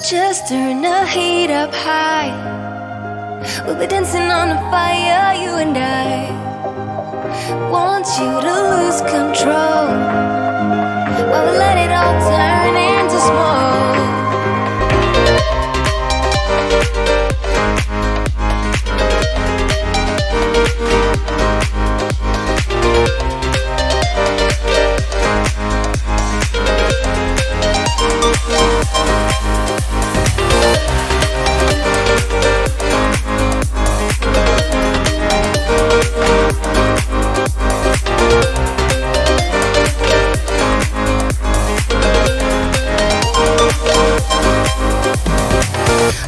Just turn the heat up high. We'll be dancing on the fire, you and I. Want you to lose control while we let it all turn into smoke.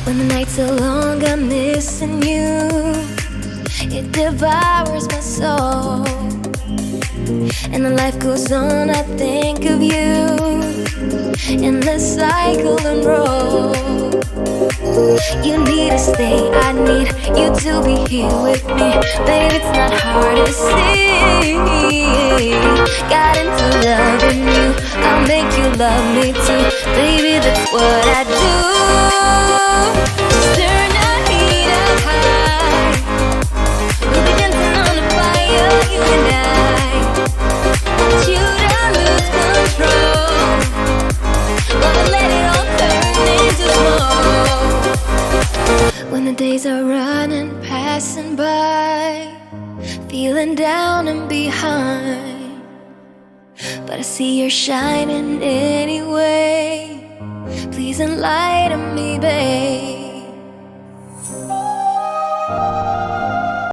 When the nights are long, I'm missing you. It devours my soul. And the life goes on, I think of you. In the cycle and roll. You need to stay, I need you to be here with me. Babe, it's not hard to see. Got into loving you, I'll make you love me too. Baby, that's what I do. Just turn the heat up high. We'll be dancing on the fire, you and I. Want you to lose control while we let it all turn into smoke. When the days are running, passing by, feeling down and behind, but I see you're shining anyway. Please enlighten me, babe.